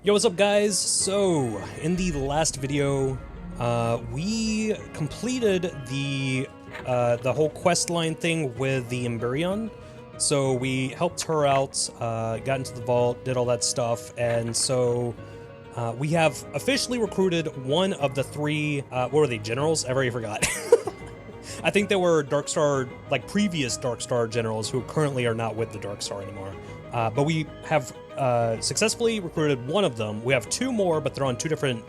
Yo, what's up guys? So, in the last video, we completed the whole quest line thing with the Emberion. So we helped her out, got into the vault, did all that stuff, and so we have officially recruited one of the three, what were they, generals? I already forgot. I think they were Darkstar, like previous Darkstar generals who currently are not with the Darkstar anymore. But we have successfully recruited one of them. We have two more, but they're on two different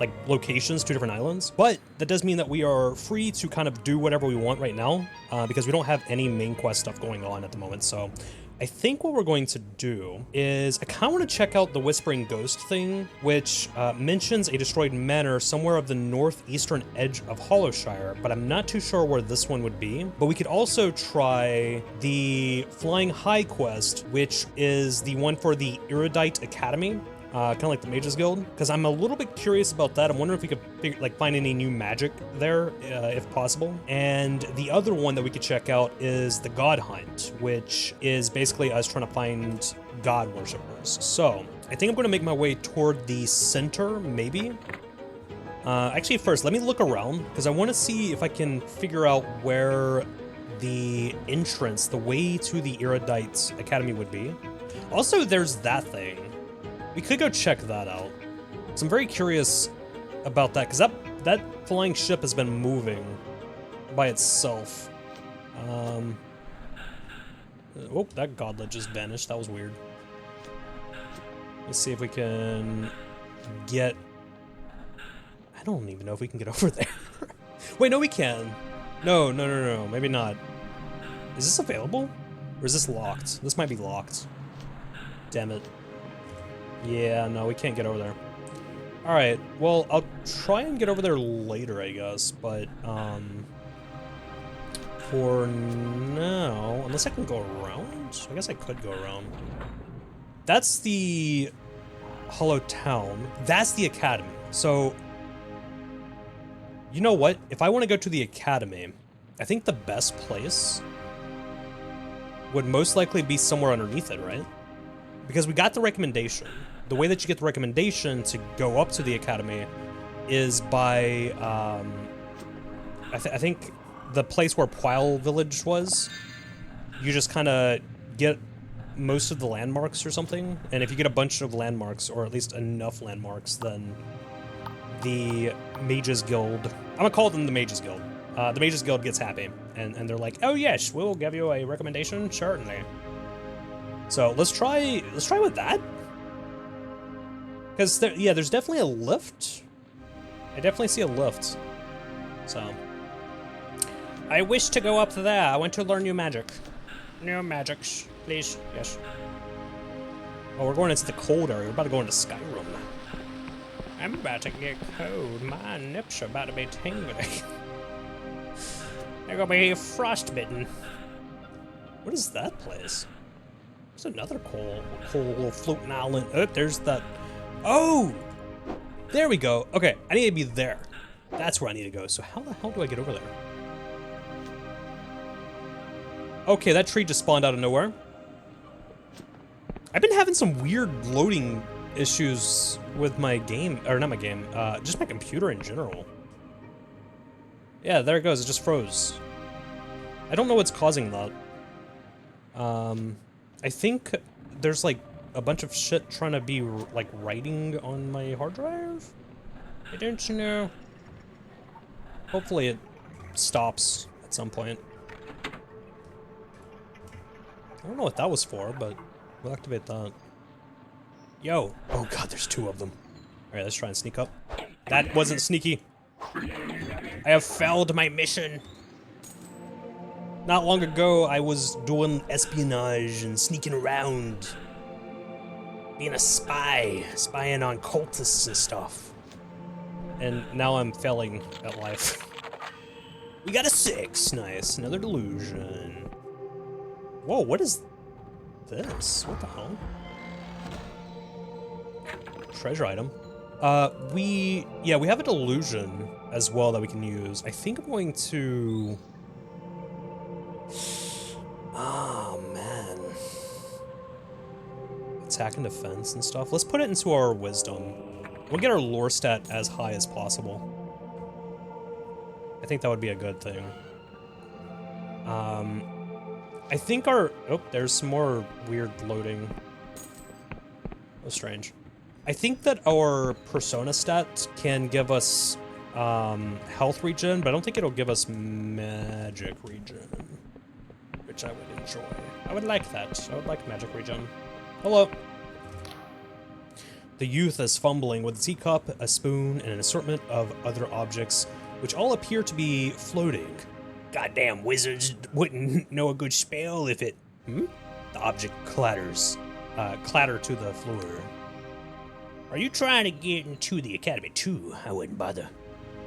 like locations, two different islands. But that does mean that we are free to kind of do whatever we want right now, because we don't have any main quest stuff going on at the moment. So I think what we're going to do is I kind of want to check out the Whispering Ghost thing, which mentions a destroyed manor somewhere of the northeastern edge of Hollowshire, but I'm not too sure where this one would be. But we could also try the Flying High quest, which is the one for the Erudite Academy. Kind of like the Mages Guild, because I'm a little bit curious about that. I'm wondering if we could find any new magic there, if possible. And the other one that we could check out is the God Hunt, which is basically us trying to find God worshippers. So I think I'm going to make my way toward the center, maybe. Actually, first, let me look around, because I want to see if I can figure out where the entrance, the way to the Erudite Academy would be. Also, there's that thing. We could go check that out. So I'm very curious about that, because that flying ship has been moving by itself. Oh, that godlet just vanished. That was weird. Let's see if we can get... I don't even know if we can get over there. Wait, no, we can. No, maybe not. Is this available? Or is this locked? This might be locked. Damn it. Yeah, no, we can't get over there. Alright, well, I'll try and get over there later, I guess, but, for now, unless I can go around? I guess I could go around. That's the Hollow Town. That's the Academy. So, you know what? If I want to go to the Academy, I think the best place would most likely be somewhere underneath it, right? Because we got the recommendation. The way that you get the recommendation to go up to the Academy is by, I think the place where Pwile Village was, you just kind of get most of the landmarks or something, and if you get a bunch of landmarks, or at least enough landmarks, then the Mages Guild, I'm gonna call them the Mages Guild, the Mages Guild gets happy, and they're like, oh yes, we'll give you a recommendation, certainly. So let's try with that. Because, yeah, there's definitely a lift. I definitely see a lift. So. I wish to go up there. I want to learn new magic. New magics, please. Yes. Oh, we're going into the cold area. We're about to go into Skyrim. I'm about to get cold. My nips are about to be tingling. They're gonna be frostbitten. What is that place? There's another cool little floating island. Oh, there's that. Oh! There we go. Okay, I need to be there. That's where I need to go. So how the hell do I get over there? Okay, that tree just spawned out of nowhere. I've been having some weird loading issues with my game, or not my game, just my computer in general. Yeah, there it goes. It just froze. I don't know what's causing that. I think there's like a bunch of shit trying to be like writing on my hard drive. I don't know. Hopefully it stops at some point. I don't know what that was for, but we'll activate that. Yo! Oh god, there's two of them. Alright, let's try and sneak up. That wasn't sneaky. I have failed my mission. Not long ago, I was doing espionage and sneaking around. Being a spy, spying on cultists and stuff. And now I'm failing at life. We got a 6, nice, another delusion. Whoa, what is this? What the hell? Treasure item. We have a delusion as well that we can use. I think I'm going to... Oh, man. attack and defense and stuff. Let's put it into our wisdom. We'll get our lore stat as high as possible. I think that would be a good thing. I think our... Oh, there's some more weird loading. Oh, strange. I think that our persona stat can give us health regen, but I don't think it'll give us magic regen, which I would enjoy. I would like that. I would like magic regen. Hello. The youth is fumbling with a teacup, a spoon, and an assortment of other objects, which all appear to be floating. Goddamn wizards wouldn't know a good spell if it... The object clatters. Clatter to the floor. Are you trying to get into the academy too? I wouldn't bother.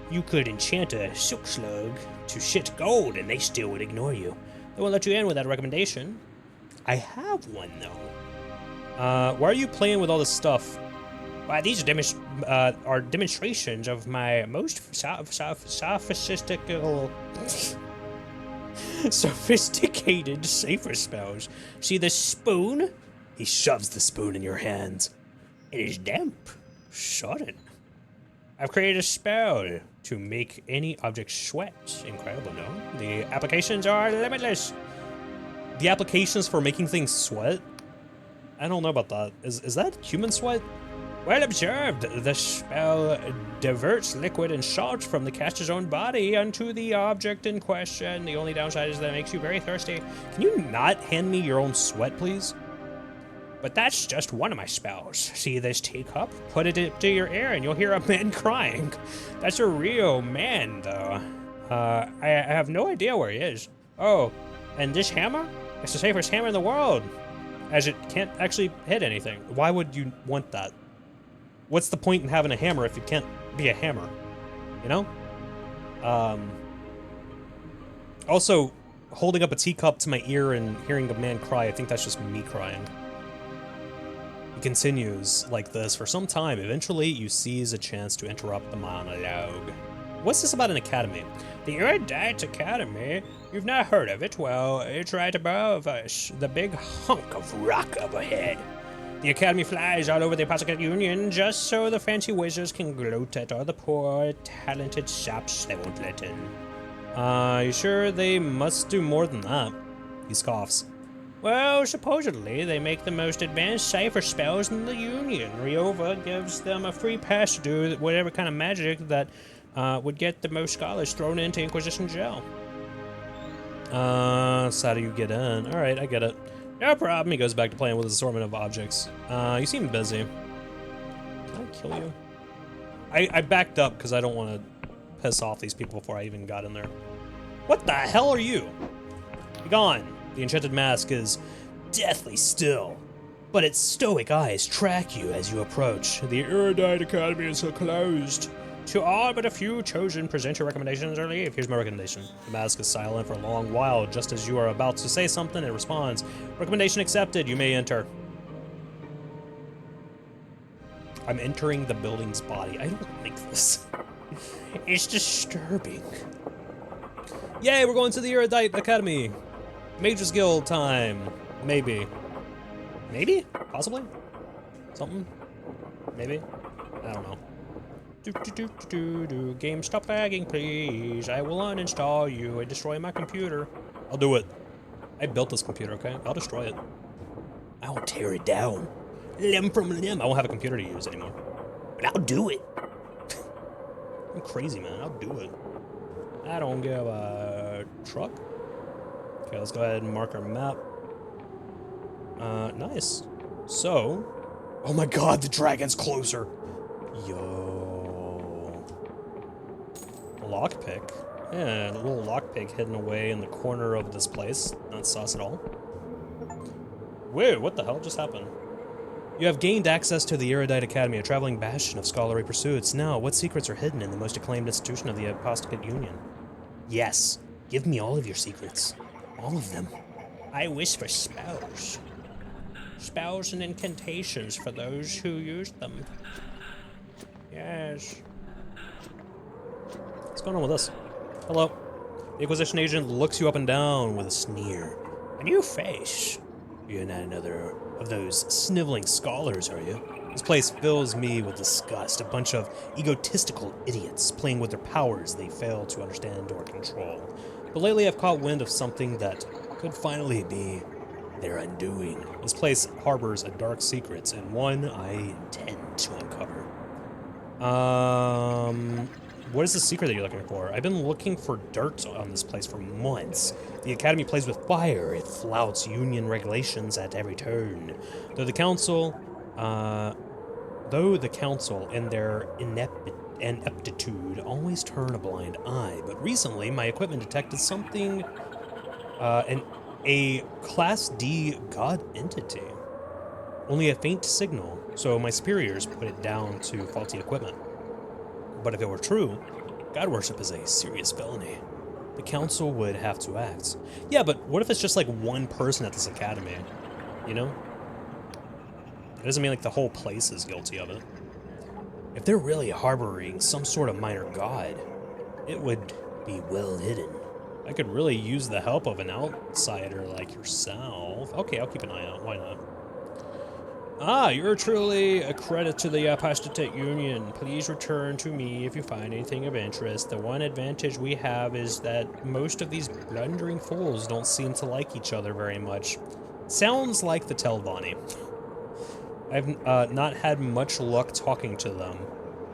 You could enchant a silk slug to shit gold and they still would ignore you. They won't let you in without a recommendation. I have one though. Why are you playing with all this stuff? Why, these are demonstrations of my most sophisticated safer spells. See this spoon? He shoves the spoon in your hands. It is damp. Sodden. I've created a spell to make any object sweat. Incredible, no? The applications are limitless. The applications for making things sweat? I don't know about that. Is that human sweat? Well observed. The spell diverts liquid and salt from the caster's own body onto the object in question. The only downside is that it makes you very thirsty. Can you not hand me your own sweat, please? But that's just one of my spells. See this teacup? Put it into your ear and you'll hear a man crying. That's a real man, though. I have no idea where he is. Oh, and this hammer? It's the safest hammer in the world, as it can't actually hit anything. Why would you want that? What's the point in having a hammer if it can't be a hammer? You know? Also, holding up a teacup to my ear and hearing a man cry, I think that's just me crying. He continues like this for some time. Eventually, you seize a chance to interrupt the monologue. What's this about an academy? The Erudite Academy? You've not heard of it? Well, it's right above us. The big hunk of rock up ahead. The academy flies all over the Apostle Union just so the fancy wizards can gloat at all the poor, talented saps they won't let in. You sure they must do more than that? He scoffs. Well, supposedly, they make the most advanced cipher spells in the Union. Riova gives them a free pass to do whatever kind of magic that would get the most scholars thrown into Inquisition jail. So how do you get in? Alright, I get it. No problem. He goes back to playing with his assortment of objects. You seem busy. Can I kill you? I backed up because I don't want to piss off these people before I even got in there. What the hell are you? Be gone. The enchanted mask is deathly still, but its stoic eyes track you as you approach. The Erudite Academy is closed. To all but a few chosen, present your recommendations or leave. Here's my recommendation. The mask is silent for a long while. Just as you are about to say something, it responds. Recommendation accepted. You may enter. I'm entering the building's body. I don't like this. It's disturbing. Yay, we're going to the Erudite Academy. Mage's Guild time. Maybe. Maybe? Possibly? Something? Maybe? I don't know. Game, stop lagging, please. I will uninstall you and destroy my computer. I'll do it. I built this computer, okay? I'll destroy it. I will tear it down. Limb from limb. I won't have a computer to use anymore. But I'll do it. I'm crazy, man. I'll do it. I don't give a truck. Okay, let's go ahead and mark our map. Nice. So, oh my god, the dragon's closer. Yo. Lockpick. Yeah, a little lockpick hidden away in the corner of this place. Not sus at all. Whoa, what the hell just happened? You have gained access to the Erudite Academy, a traveling bastion of scholarly pursuits. Now, what secrets are hidden in the most acclaimed institution of the Apostolic Union? Yes, give me all of your secrets. All of them. I wish for spells. Spells and incantations for those who use them. Yes. What's going on with this? Hello. The Inquisition agent looks you up and down with a sneer. A new face. You're not another of those sniveling scholars, are you? This place fills me with disgust, a bunch of egotistical idiots playing with their powers they fail to understand or control. But lately I've caught wind of something that could finally be their undoing. This place harbors a dark secret, and one I intend to uncover. What is the secret that you're looking for? I've been looking for dirt on this place for months. The Academy plays with fire. It flouts union regulations at every turn. Though the Council in their ineptitude always turn a blind eye. But recently, my equipment detected something, a Class D god entity. Only a faint signal, so my superiors put it down to faulty equipment. But if it were true, god worship is a serious felony. The council would have to act. Yeah, but what if it's just like one person at this academy? You know? It doesn't mean like the whole place is guilty of it. If they're really harboring some sort of minor god, it would be well hidden. I could really use the help of an outsider like yourself. Okay, I'll keep an eye out. Why not? Ah, you're truly a credit to the Apostate Union. Please return to me if you find anything of interest. The one advantage we have is that most of these blundering fools don't seem to like each other very much. Sounds like the Telvanni. I've not had much luck talking to them.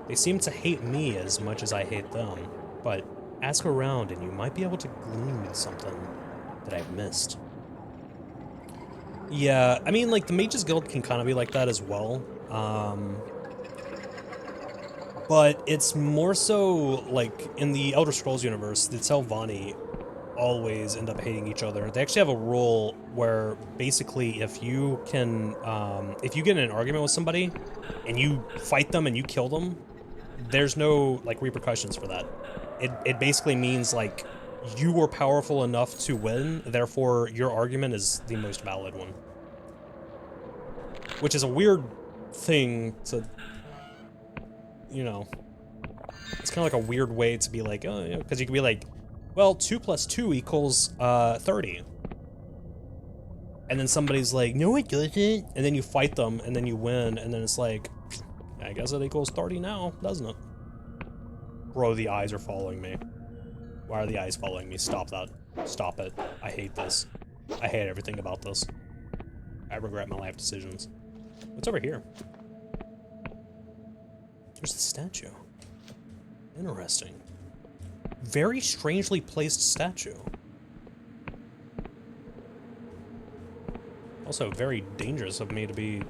They seem to hate me as much as I hate them. But ask around and you might be able to glean something that I've missed. Yeah, I mean, like, the Mages Guild can kind of be like that as well. But it's more so, like, in the Elder Scrolls universe, the Telvanni always end up hating each other. They actually have a rule where, basically, if you get in an argument with somebody, and you fight them and you kill them, there's no, like, repercussions for that. It basically means, like, you were powerful enough to win, therefore your argument is the most valid one. Which is a weird thing to, you know, it's kind of like a weird way to be like, oh, yeah, because you can be like, well, 2 + 2 = 30. And then somebody's like, no it doesn't, and then you fight them, and then you win, and then it's like, I guess it equals 30 now, doesn't it? Bro, the eyes are following me. Why are the eyes following me? Stop that. Stop it. I hate this. I hate everything about this. I regret my life decisions. What's over here? There's the statue. Interesting. Very strangely placed statue. Also, very dangerous of me to be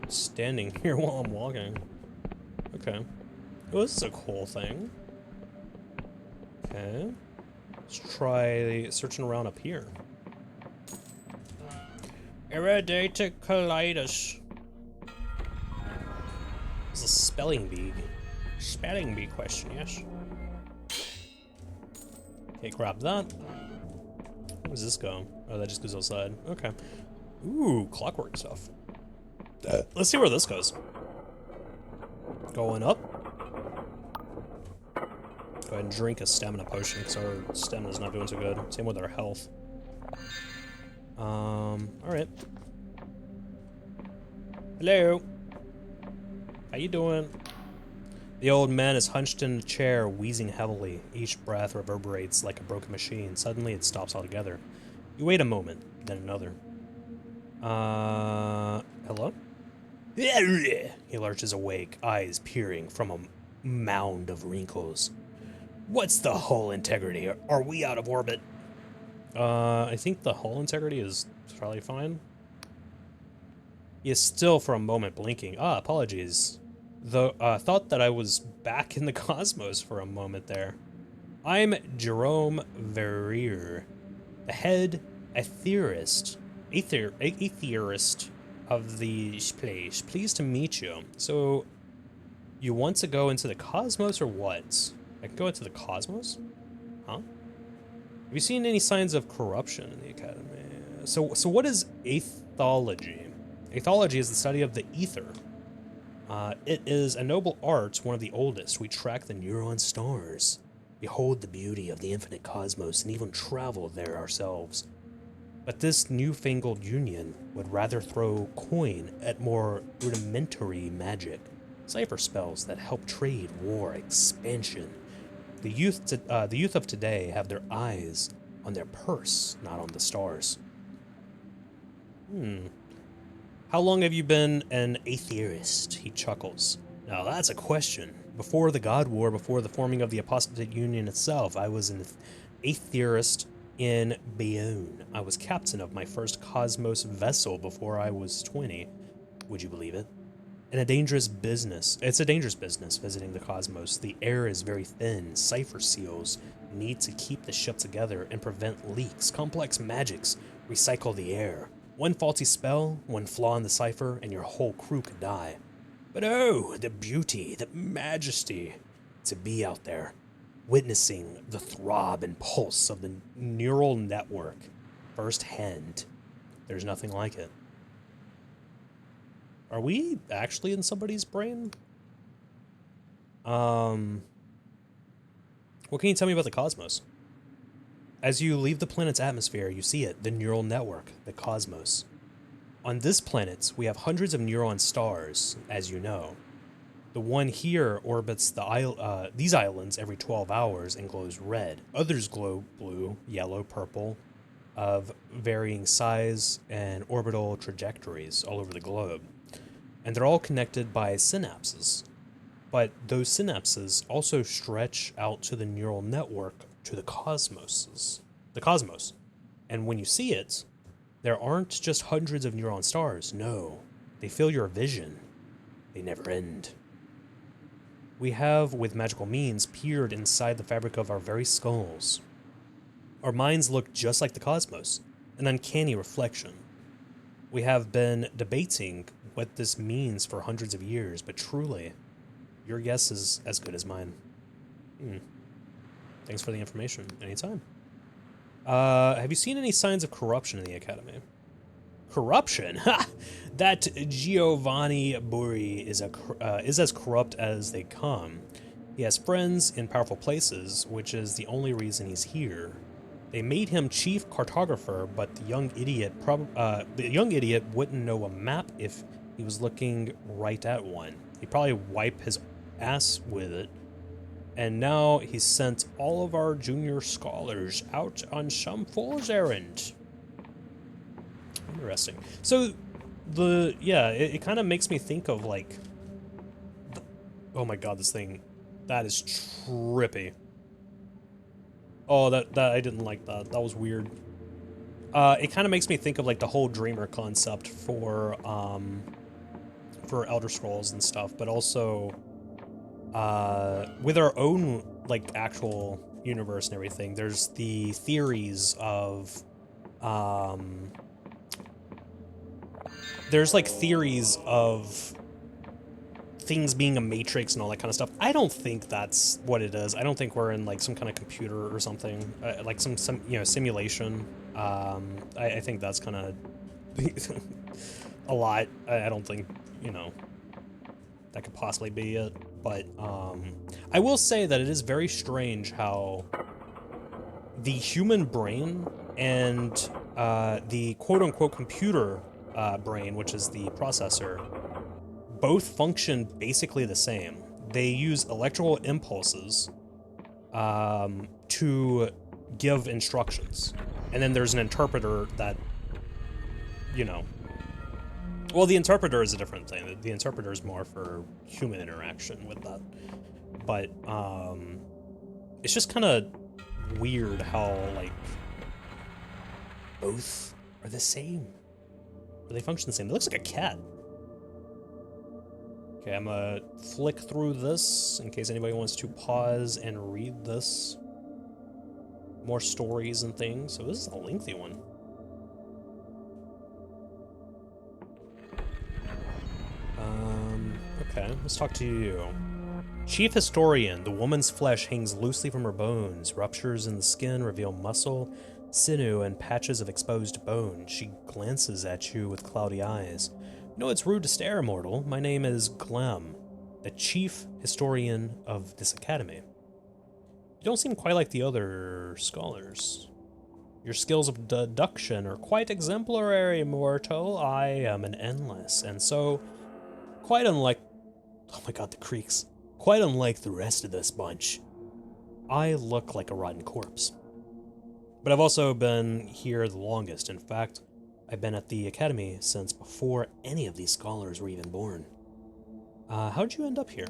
standing here while I'm walking. Okay. Oh, this is a cool thing. Okay. Let's try searching around up here. Erudite Academy. It's a spelling bee. Spelling bee question, yes. Okay, grab that. Where does this go? Oh, that just goes outside. Okay. Ooh, clockwork stuff. Let's see where this goes. Going up. Go ahead and drink a stamina potion, because our stamina's not doing so good. Same with our health. Alright. Hello. How you doing? The old man is hunched in a chair, wheezing heavily. Each breath reverberates like a broken machine. Suddenly it stops altogether. You wait a moment, then another. Hello? He lurches awake, eyes peering from a mound of wrinkles. What's the hull integrity? Are we out of orbit? I think the hull integrity is probably fine. He is still for a moment blinking. Ah, apologies. Though, thought that I was back in the cosmos for a moment there. I'm Jerome Verrier, the head aetherist of the place. Pleased to meet you. So, you want to go into the cosmos or what? I can go into the cosmos? Huh? Have you seen any signs of corruption in the academy? So what is aethology? Aethology is the study of the ether. It is a noble art, one of the oldest. We track the neuron stars, behold the beauty of the infinite cosmos, and even travel there ourselves. But this newfangled union would rather throw coin at more rudimentary magic, cipher spells that help trade, war, expansion. The youth of today have their eyes on their purse, not on the stars. How long have you been an atheist? He chuckles. Now that's a question. Before the God War, before the forming of the Apostate Union itself, I was an atheist in Bayonne. I was captain of my first Cosmos vessel before I was 20. Would you believe it? And a dangerous business. It's a dangerous business visiting the cosmos. The air is very thin. Cipher seals need to keep the ship together and prevent leaks. Complex magics recycle the air. One faulty spell, one flaw in the cipher, and your whole crew could die. But oh, the beauty, the majesty to be out there, witnessing the throb and pulse of the neural network firsthand. There's nothing like it. Are we actually in somebody's brain? What can you tell me about the cosmos? As you leave the planet's atmosphere, you see it, the neural network, the cosmos. On this planet, we have hundreds of neuron stars, as you know. The one here orbits these islands every 12 hours and glows red. Others glow blue, yellow, purple, of varying size and orbital trajectories all over the globe. And they're all connected by synapses. But those synapses also stretch out to the neural network, to the cosmos. And when you see it, there aren't just hundreds of neuron stars. No, they fill your vision. They never end. We have, with magical means, peered inside the fabric of our very skulls. Our minds look just like the cosmos, an uncanny reflection. We have been debating what this means for hundreds of years, but truly, your guess is as good as mine. Thanks for the information. Anytime. Have you seen any signs of corruption in the Academy? Corruption? Ha! That Giovanni Buri is as corrupt as they come. He has friends in powerful places, which is the only reason he's here. They made him chief cartographer, but the young idiot wouldn't know a map if he was looking right at one. He'd probably wipe his ass with it. And now he's sent all of our junior scholars out on some fool's errand. Interesting. So, it kind of makes me think of, like... Oh my god, this thing. That is trippy. Oh, that I didn't like that. That was weird. It kind of makes me think of, like, the whole Dreamer concept for Elder Scrolls and stuff, but also... with our own, like, actual universe and everything, there's the theories of, there's, like, theories of things being a matrix and all that kind of stuff. I don't think that's what it is. I don't think we're in, like, some kind of computer or something, like some simulation. I think that's kind of a lot. I don't think, that could possibly be it. But I will say that it is very strange how the human brain and the quote-unquote computer brain, which is the processor, both function basically the same. They use electrical impulses to give instructions. And then there's an interpreter that, well, the interpreter is a different thing. The interpreter is more for human interaction with that. But it's just kind of weird how, like, both are the same. Or they function the same. It looks like a cat. Okay, I'm gonna flick through this in case anybody wants to pause and read this. More stories and things. So this is a lengthy one. Okay, let's talk to you. Chief Historian, the woman's flesh hangs loosely from her bones. Ruptures in the skin reveal muscle, sinew, and patches of exposed bone. She glances at you with cloudy eyes. No, it's rude to stare, mortal. My name is Glem, the Chief Historian of this academy. You don't seem quite like the other scholars. Your skills of deduction are quite exemplary, mortal. I am an endless, and so, quite unlike... Oh my god, the creaks. Quite unlike the rest of this bunch, I look like a rotten corpse. But I've also been here the longest. In fact, I've been at the Academy since before any of these scholars were even born. How'd you end up here?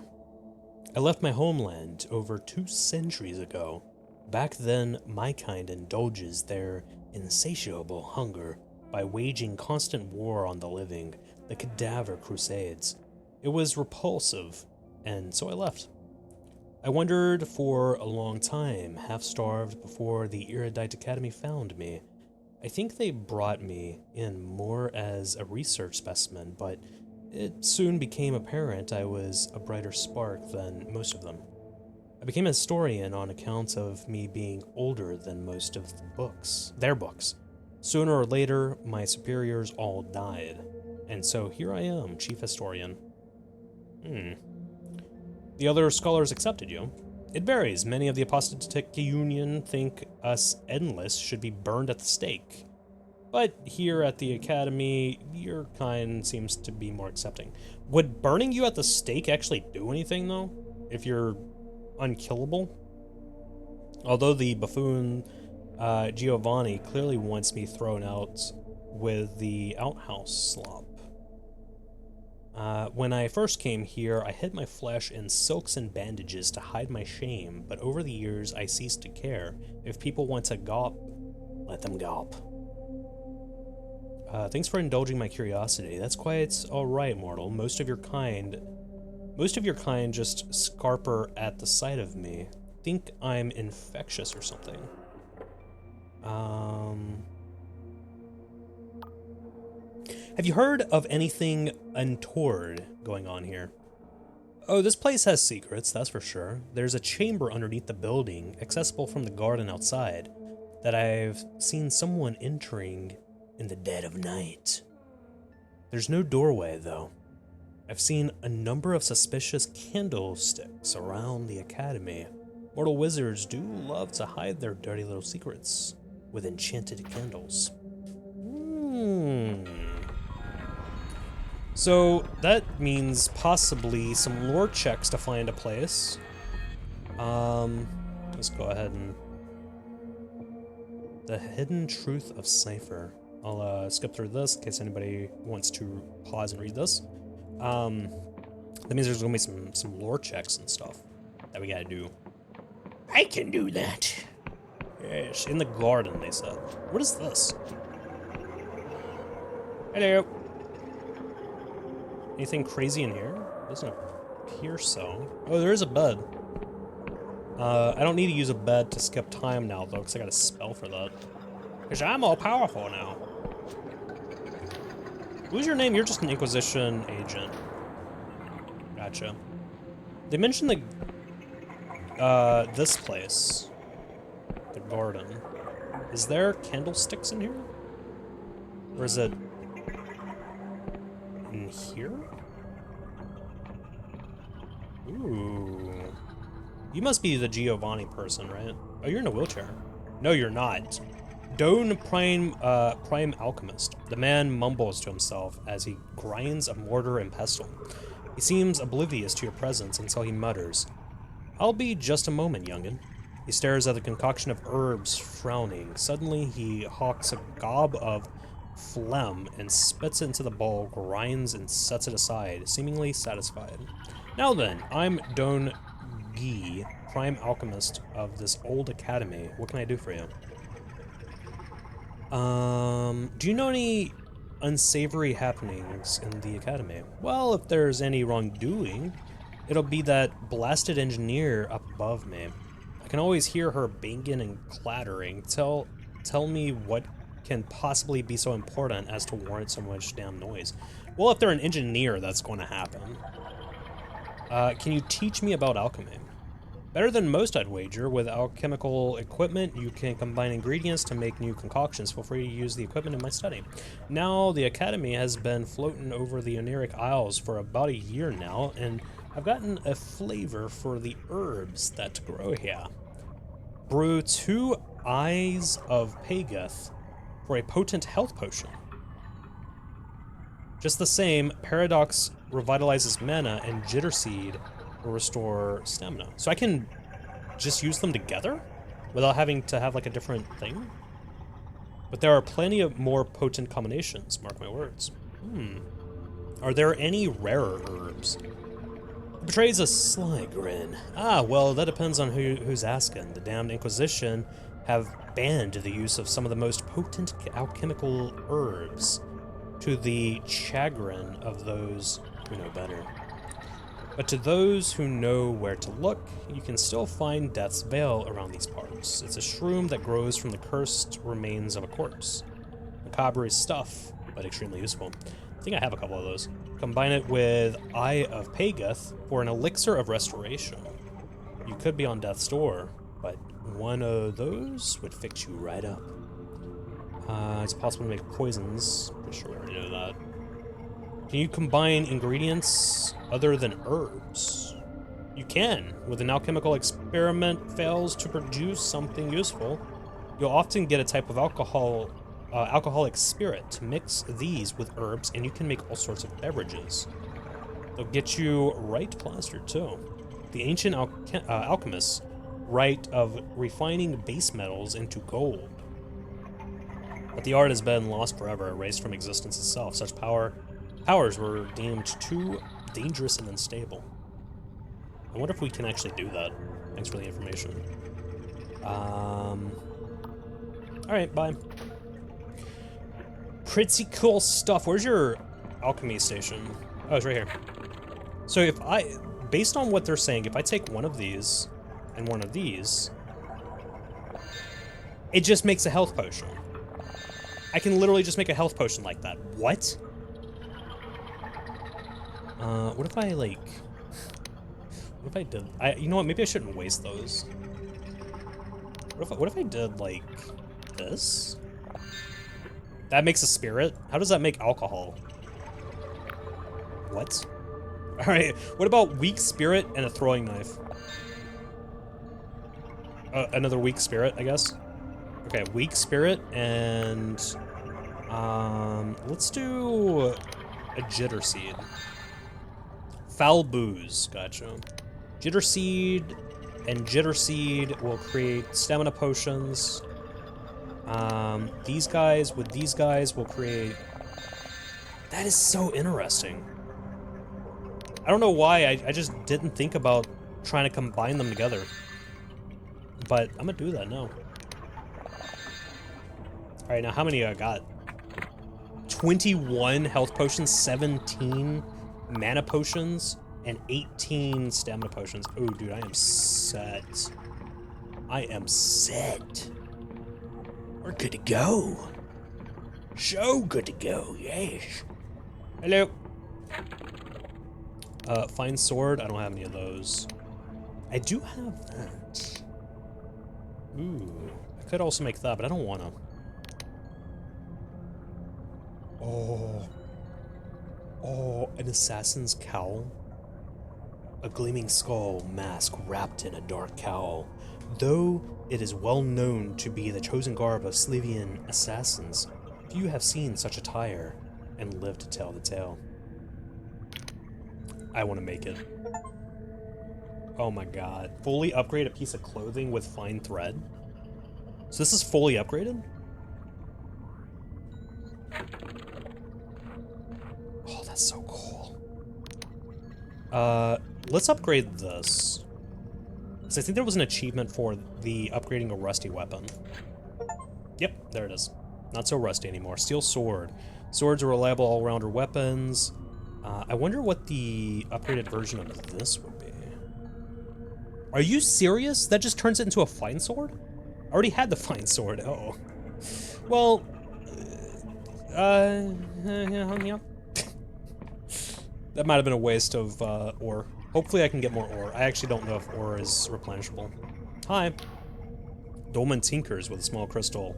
I left my homeland over 2 centuries ago. Back then, my kind indulges their insatiable hunger by waging constant war on the living, the cadaver crusades. It was repulsive, and so I left. I wandered for a long time, half-starved, before the Erudite Academy found me. I think they brought me in more as a research specimen, but it soon became apparent I was a brighter spark than most of them. I became a historian on account of me being older than most of their books. Sooner or later, my superiors all died, and so here I am, chief historian. The other scholars accepted you. It varies. Many of the apostatic union think us endless should be burned at the stake. But here at the Academy, your kind seems to be more accepting. Would burning you at the stake actually do anything, though? If you're unkillable? Although the buffoon Giovanni clearly wants me thrown out with the outhouse slop. When I first came here, I hid my flesh in silks and bandages to hide my shame, but over the years I ceased to care. If people want to gawp, let them gawp. Thanks for indulging my curiosity. That's quite alright, mortal. Most of your kind just scarper at the sight of me. Think I'm infectious or something. Have you heard of anything untoward going on here? Oh, this place has secrets, that's for sure. There's a chamber underneath the building, accessible from the garden outside, that I've seen someone entering in the dead of night. There's no doorway, though. I've seen a number of suspicious candlesticks around the Academy. Mortal wizards do love to hide their dirty little secrets with enchanted candles. So that means possibly some lore checks to find a place. Let's go ahead and... The Hidden Truth of Cipher. I'll skip through this in case anybody wants to pause and read this. That means there's gonna be some lore checks and stuff that we gotta do. I can do that. Yes, in the garden, they said. What is this? Hello. Anything crazy in here? Doesn't appear so. Oh, there is a bed. I don't need to use a bed to skip time now, though, because I got a spell for that. Because I'm all powerful now. Who's your name? You're just an Inquisition agent. Gotcha. They mentioned the this place, the garden. Is there candlesticks in here, or is it in here? Ooh, you must be the Giovanni person, right? Oh, you're in a wheelchair. No, you're not. Doan Prime Alchemist. The man mumbles to himself as he grinds a mortar and pestle. He seems oblivious to your presence until he mutters, "I'll be just a moment, youngin." He stares at the concoction of herbs, frowning. Suddenly, he hawks a gob of phlegm and spits it into the bowl, grinds and sets it aside, seemingly satisfied. Now then, I'm Doan Guy, Prime Alchemist of this old academy. What can I do for you? Do you know any unsavory happenings in the academy? Well, if there's any wrongdoing, it'll be that blasted engineer up above me. I can always hear her banging and clattering. Tell me what can possibly be so important as to warrant so much damn noise. Well, if they're an engineer, that's going to happen. Can you teach me about alchemy? Better than most, I'd wager. With alchemical equipment, you can combine ingredients to make new concoctions. Feel free to use the equipment in my study. Now, the Academy has been floating over the Oniric Isles for about a year now, and I've gotten a flavor for the herbs that grow here. Brew 2 Eyes of Pageth for a potent health potion. Just the same, Paradox revitalizes mana, and Jitter Seed will restore stamina. So I can just use them together without having to have like a different thing? But there are plenty of more potent combinations, mark my words. Are there any rarer herbs? It betrays a sly grin. Ah, well, that depends on who's asking. The damned Inquisition have banned the use of some of the most potent alchemical herbs, to the chagrin of those who know better. But to those who know where to look, you can still find Death's Veil around these parts. It's a shroom that grows from the cursed remains of a corpse. Macabre stuff, but extremely useful. I think I have a couple of those. Combine it with Eye of Pageth for an elixir of restoration. You could be on death's door, but one of those would fix you right up. It's possible to make poisons. Pretty sure we already know that. Can you combine ingredients other than herbs? You can. When an alchemical experiment fails to produce something useful, you'll often get a type of alcoholic spirit to mix these with herbs, and you can make all sorts of beverages. They'll get you right plastered too. The ancient alchemists write of refining base metals into gold. But the art has been lost forever, erased from existence itself. Such powers were deemed too dangerous and unstable. I wonder if we can actually do that. Thanks for the information. Alright, bye. Pretty cool stuff. Where's your alchemy station? Oh, it's right here. So if based on what they're saying, if I take one of these and one of these, it just makes a health potion. I can literally just make a health potion like that. What? What if I, like... What if I did... you know what, maybe I shouldn't waste those. What if I did, like, this? That makes a spirit? How does that make alcohol? What? Alright, what about weak spirit and a throwing knife? Another weak spirit, I guess? Okay, weak spirit and... let's do a Jitter Seed. Foul Booze, gotcha. Jitter Seed and Jitter Seed will create stamina potions. These guys with these guys will create... That is so interesting. I don't know why, I just didn't think about trying to combine them together. But I'm gonna do that now. Alright, now how many I got? 21 health potions, 17 mana potions, and 18 stamina potions. Oh, dude, I am set. I am set. We're good to go. So good to go, yes. Hello. Fine sword, I don't have any of those. I do have that. Ooh, I could also make that, but I don't wanna. Oh, an assassin's cowl? A gleaming skull mask wrapped in a dark cowl. Though it is well known to be the chosen garb of Slavian assassins, few have seen such attire and lived to tell the tale. I want to make it. Oh my god. Fully upgrade a piece of clothing with fine thread? So this is fully upgraded? Oh, that's so cool. Let's upgrade this. So I think there was an achievement for the upgrading a rusty weapon. Yep, there it is. Not so rusty anymore. Steel sword. Swords are reliable all-rounder weapons. I wonder what the upgraded version of this would be. Are you serious? That just turns it into a fine sword? I already had the fine sword. Oh. Well, yeah. That might have been a waste of ore. Hopefully I can get more ore. I actually don't know if ore is replenishable. Hi. Dolman tinkers with a small crystal.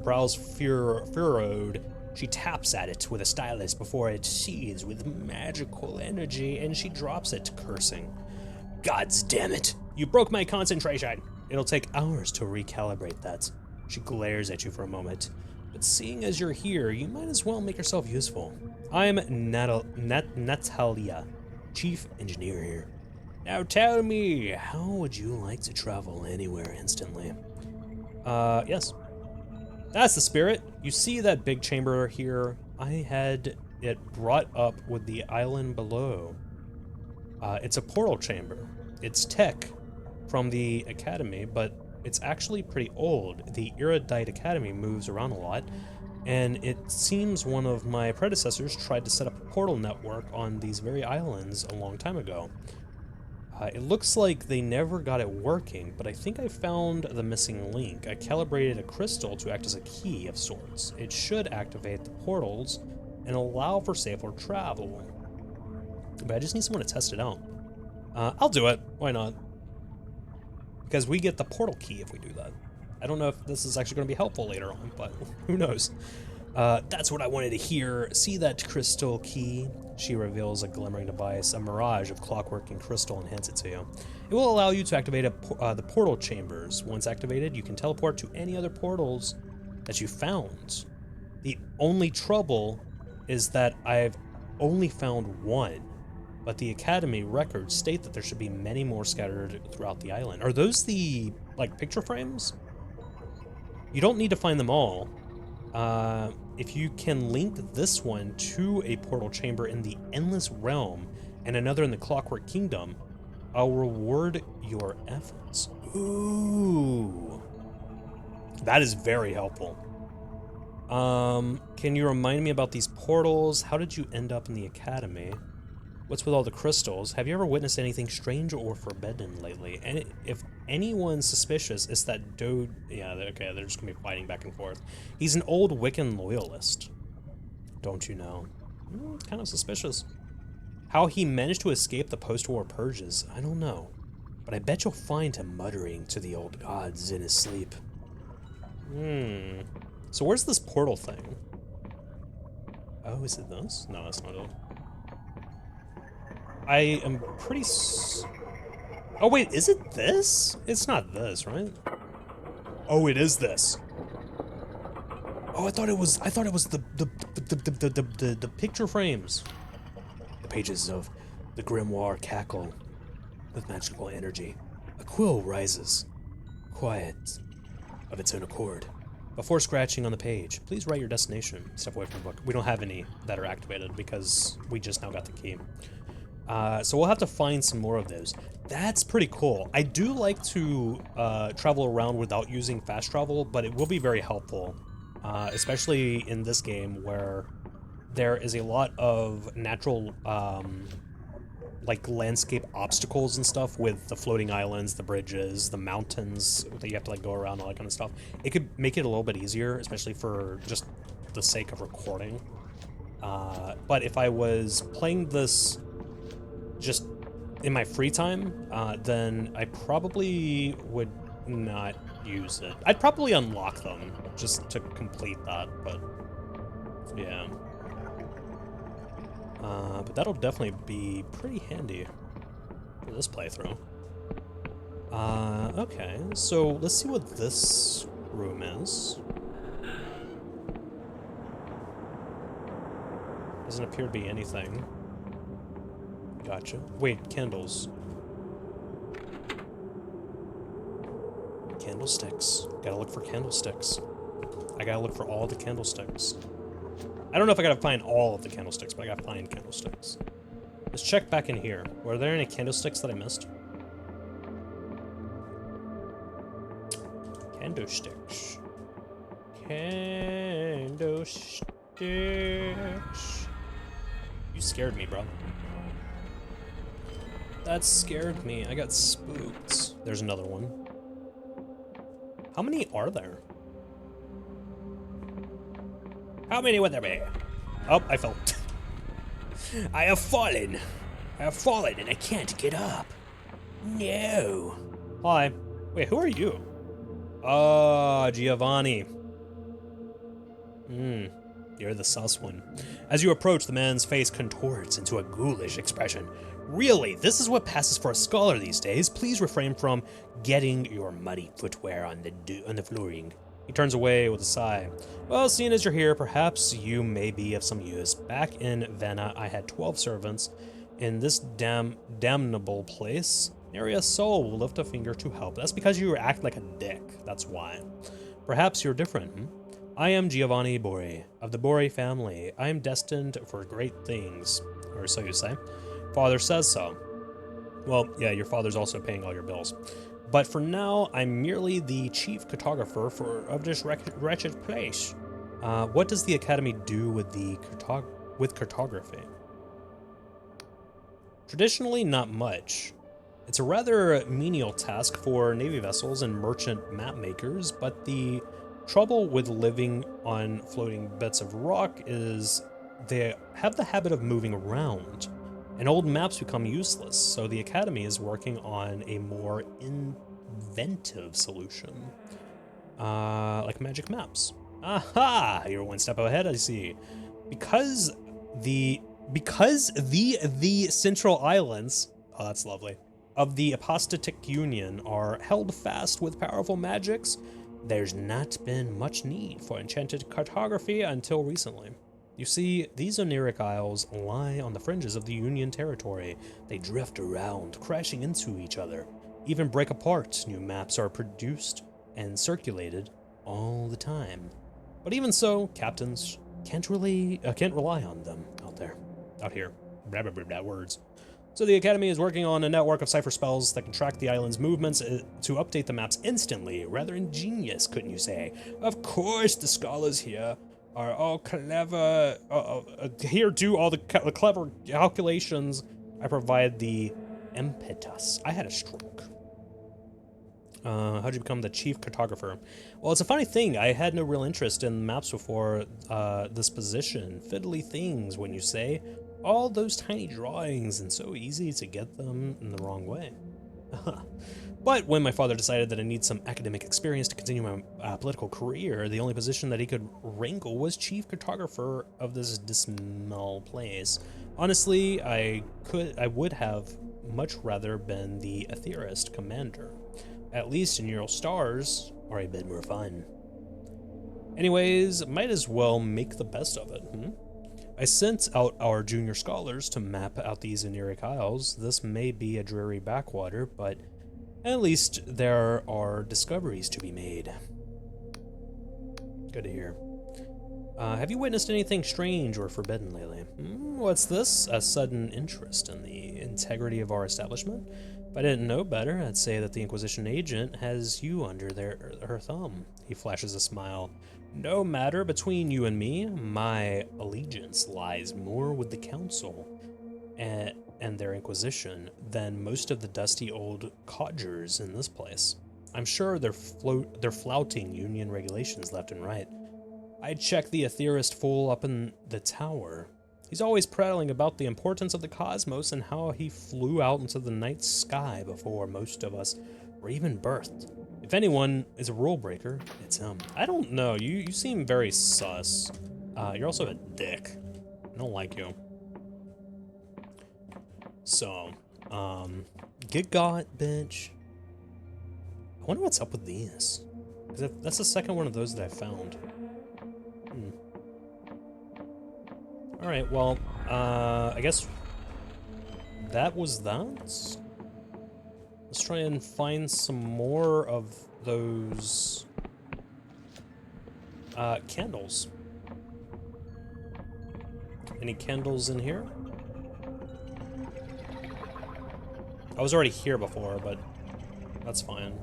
Brows furrowed. She taps at it with a stylus before it seethes with magical energy, and she drops it, cursing. Gods damn it! You broke my concentration! It'll take hours to recalibrate that. She glares at you for a moment. But seeing as you're here, you might as well make yourself useful. I'm Natalia, Chief Engineer here. Now tell me, how would you like to travel anywhere instantly? Yes. That's the spirit. You see that big chamber here? I had it brought up with the island below. It's a portal chamber. It's tech from the Academy, but it's actually pretty old. The Erudite Academy moves around a lot, and it seems one of my predecessors tried to set up a portal network on these very islands a long time ago. It looks like they never got it working, but I think I found the missing link. I calibrated a crystal to act as a key of sorts. It should activate the portals and allow for safer travel. But I just need someone to test it out. I'll do it. Why not? Because we get the portal key if we do that. I don't know if this is actually going to be helpful later on, but who knows. That's what I wanted to hear. See that crystal key? She reveals a glimmering device, a mirage of clockwork and crystal, and hands it to you. It will allow you to activate the portal chambers. Once activated, you can teleport to any other portals that you found. The only trouble is that I've only found one, but the Academy records state that there should be many more scattered throughout the island. Are those the, like, picture frames? You don't need to find them all. If you can link this one to a portal chamber in the Endless Realm and another in the Clockwork Kingdom, I'll reward your efforts. Ooh. That is very helpful. Can you remind me about these portals? How did you end up in the Academy? What's with all the crystals? Have you ever witnessed anything strange or forbidden lately? And if anyone's suspicious, it's that dude. Yeah, okay, they're just gonna be fighting back and forth. He's an old Wiccan loyalist. Don't you know? Kind of suspicious. How he managed to escape the post-war purges, I don't know. But I bet you'll find him muttering to the old gods in his sleep. So where's this portal thing? Oh, is it this? No, that's not it. I am pretty oh wait, is it this? It's not this, right? Oh, it is this. Oh, I thought it was the picture frames. The pages of the grimoire cackle with magical energy. A quill rises, quiet, of its own accord. Before scratching on the page, please write your destination. Step away from the book. We don't have any that are activated because we just now got the key. So we'll have to find some more of those. That's pretty cool. I do like to travel around without using fast travel, but it will be very helpful, especially in this game where there is a lot of natural like landscape obstacles and stuff with the floating islands, the bridges, the mountains that you have to like go around, all that kind of stuff. It could make it a little bit easier, especially for just the sake of recording. But if I was playing this just in my free time, then I probably would not use it. I'd probably unlock them just to complete that, but yeah. But that'll definitely be pretty handy for this playthrough. Okay, so let's see what this room is. Doesn't appear to be anything. Gotcha. Wait, candles. Candlesticks. Gotta look for candlesticks. I gotta look for all the candlesticks. I don't know if I gotta find all of the candlesticks, but I gotta find candlesticks. Let's check back in here. Were there any candlesticks that I missed? Candlesticks. Candlesticks. You scared me, bro. That scared me. I got spooked. There's another one. How many are there? How many would there be? Oh, I fell. I have fallen. I have fallen and I can't get up. No. Hi. Wait, who are you? Oh, Giovanni. You're the sus one. As you approach, the man's face contorts into a ghoulish expression. Really, this is what passes for a scholar these days. Please refrain from getting your muddy footwear on the flooring. He turns away with a sigh. Well, seeing as you're here, perhaps you may be of some use. Back in Vienna, I had 12 servants. In this damnable place, nary a soul will lift a finger to help. That's because you act like a dick. That's why. Perhaps you're different. I am Giovanni Borri, of the Borri family. I am destined for great things, or so you say. Father says so. Well, yeah, your father's also paying all your bills. But for now, I'm merely the chief cartographer of this wretched place. What does the Academy do with cartography? Traditionally, not much. It's a rather menial task for navy vessels and merchant map makers, but the trouble with living on floating bits of rock is they have the habit of moving around, and old maps become useless, so the Academy is working on a more inventive solution, like magic maps. Aha! You're one step ahead, I see. Because the Central Islands, oh, that's lovely, of the Apostatic Union are held fast with powerful magics, there's not been much need for enchanted cartography until recently. You see, these oniric isles lie on the fringes of the Union territory. They drift around, crashing into each other, even break apart. New maps are produced and circulated all the time. But even so, captains can't rely on them out here. Blah, blah, blah, blah, words. So the Academy is working on a network of cipher spells that can track the island's movements to update the maps instantly. Rather ingenious, couldn't you say? Of course, the scholars here are all clever. Here do all the clever calculations. I provide the impetus. I had a stroke. How'd you become the chief cartographer? Well, it's a funny thing. I had no real interest in maps before this position. Fiddly things, when you say. All those tiny drawings, and so easy to get them in the wrong way. But when my father decided that I need some academic experience to continue my political career, the only position that he could wrangle was chief cartographer of this dismal place. Honestly, I would have much rather been the Aetherist commander. At least in stars are a bit more fun. Anyways, might as well make the best of it, I sent out our junior scholars to map out these oniric isles. This may be a dreary backwater, but at least there are discoveries to be made. Good to hear. Have you witnessed anything strange or forbidden lately? What's this? A sudden interest in the integrity of our establishment? If I didn't know better, I'd say that the Inquisition agent has you under her thumb. He flashes a smile. No matter between you and me, my allegiance lies more with the Council and their Inquisition than most of the dusty old codgers in this place. I'm sure they're flouting Union regulations left and right. I checked the Aetherist fool up in the tower. He's always prattling about the importance of the cosmos and how he flew out into the night sky before most of us were even birthed. If anyone is a rule breaker, it's him. I don't know. You seem very sus. You're also a dick. I don't like you. So, get got, bitch. I wonder what's up with these. Because that's the second one of those that I found. Alright, well, I guess that was that. Let's try and find some more of those candles. Any candles in here? I was already here before, but that's fine.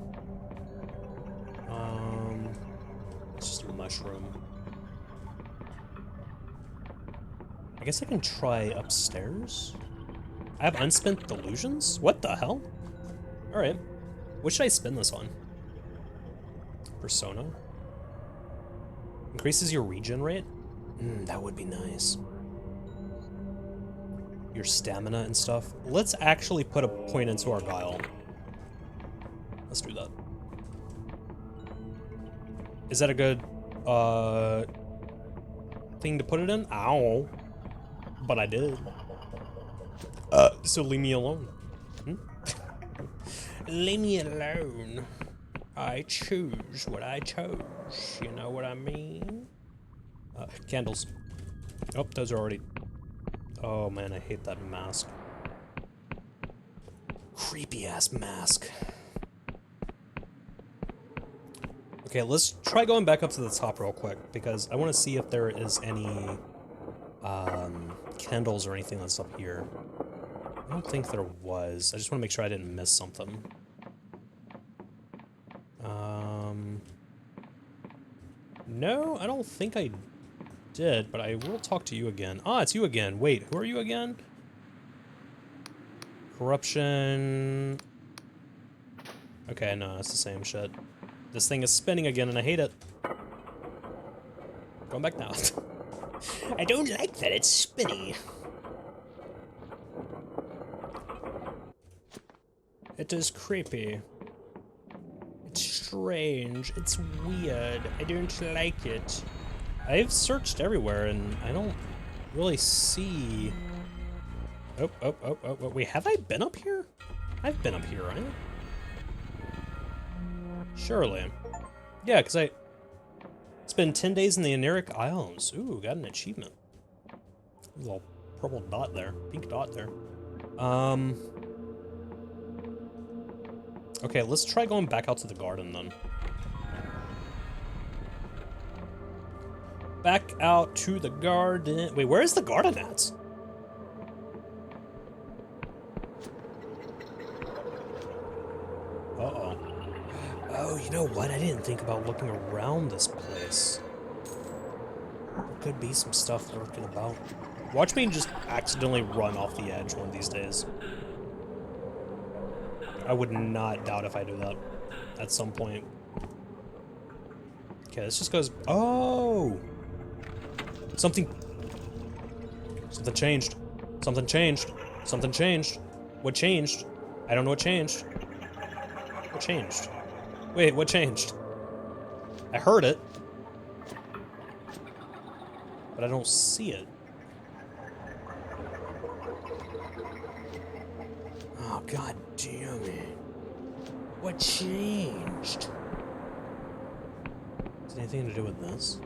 It's just a mushroom. I guess I can try upstairs. I have unspent delusions? What the hell? Alright. What should I spin this on? Persona? Increases your regen rate? That would be nice. Your stamina and stuff. Let's actually put a point into our guile. Let's do that. Is that a good thing to put it in? Ow. But I did. So leave me alone. Hmm? Leave me alone. I choose what I chose. You know what I mean? Candles. Oh, those are already... Oh man, I hate that mask. Creepy ass mask. Okay, let's try going back up to the top real quick, because I want to see if there is any candles or anything that's up here. I don't think there was. I just want to make sure I didn't miss something. No, I don't think I did, but I will talk to you again. Ah, it's you again. Wait, who are you again? Corruption. Okay, no, it's the same shit. This thing is spinning again, and I hate it. Going back now. I don't like that it's spinny. It is creepy. It's strange. It's weird. I don't like it. I've searched everywhere, and I don't really see... Oh, wait, have I been up here? I've been up here, right? Surely. Yeah, because it's been 10 days in the Aneric Isles. Ooh, got an achievement. A little purple dot there. Pink dot there. Okay, let's try going back out to the garden, then. Back out to the garden. Wait, where is the garden at? Uh-oh. Oh, you know what? I didn't think about looking around this place. There could be some stuff lurking about. Watch me just accidentally run off the edge one of these days. I would not doubt if I do that at some point. Okay, this just goes... Oh! Something changed. Something changed. Something changed. What changed? I don't know what changed. What changed? Wait, what changed? I heard it. But I don't see it. Oh, god damn it. What changed? Is it anything to do with this?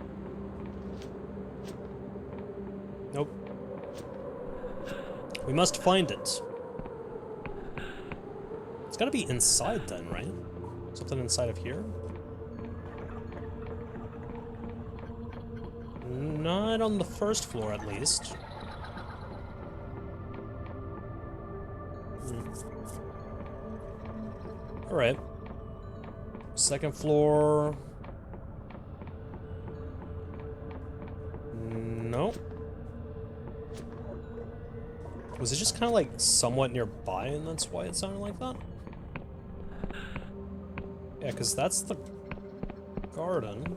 Nope. We must find it. It's gotta be inside then, right? Something inside of here? Not on the first floor, at least. Alright. Second floor. No. Was it just kind of like somewhat nearby and that's why it sounded like that? Yeah, because that's the garden.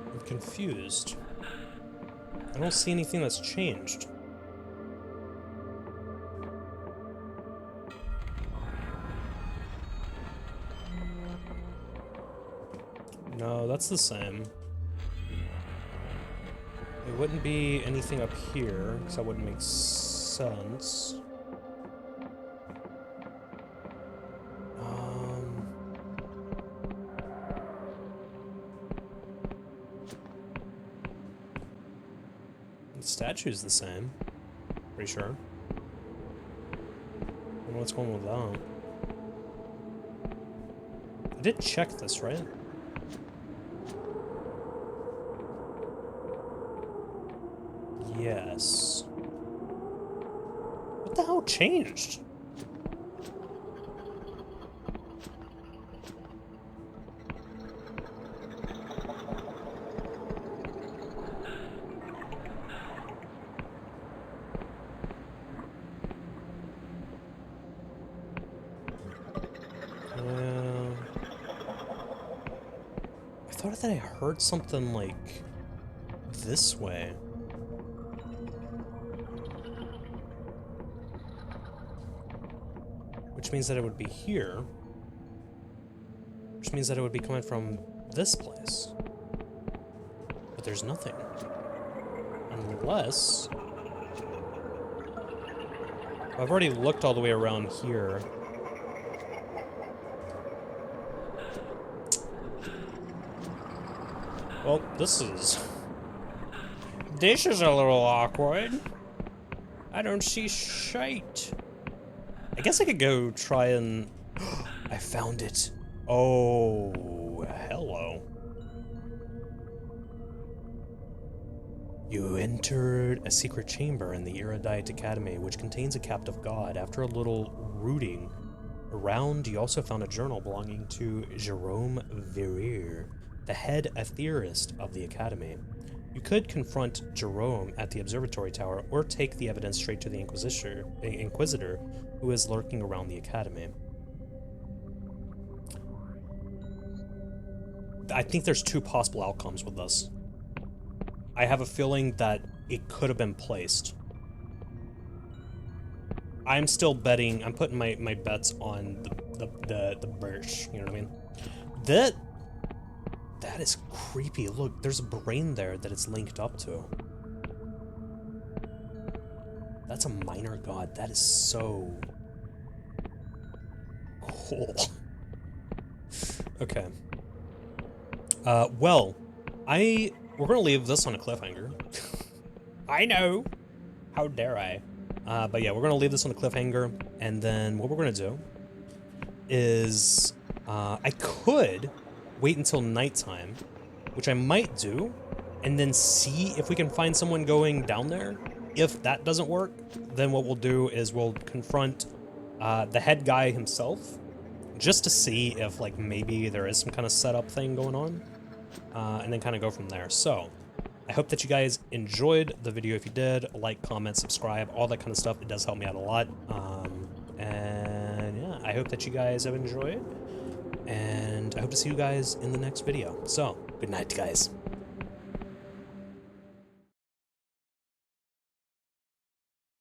I'm confused. I don't see anything that's changed. No, that's the same. It wouldn't be anything up here, because that wouldn't make sense. The statue's the same. Pretty sure. I don't know what's going on with that. I did check this, right? Yes. What the hell changed? I thought that I heard something like this way. Which means that it would be here. which means that it would be coming from this place. But there's nothing. Unless... I've already looked all the way around here. Well, this is a little awkward. I don't see shite. I guess I could go try and... I found it. Oh, hello. You entered a secret chamber in the Erudite Academy, which contains a captive god. After a little rooting around, you also found a journal belonging to Jerome Verrier, the head aetherist of the Academy. You could confront Jerome at the observatory tower, or take the evidence straight to the Inquisitor, who is lurking around the Academy. I think there's two possible outcomes with this. I have a feeling that it could have been placed. I'm still betting, I'm putting my bets on the birch, you know what I mean? That is creepy. Look, there's a brain there that it's linked up to. That's a minor god. That is so cool. Okay. Well, we're gonna leave this on a cliffhanger. I know. How dare I? But yeah, we're gonna leave this on a cliffhanger, and then what we're gonna do is I could wait until nighttime, which I might do, and then see if we can find someone going down there. If that doesn't work, then what we'll do is we'll confront the head guy himself, just to see if like maybe there is some kind of setup thing going on, and then kind of go from there. So I hope that you guys enjoyed the video. If you did, like, comment, subscribe, all that kind of stuff. It does help me out a lot. And yeah, I hope that you guys have enjoyed, and I hope to see you guys in the next video. So good night, guys.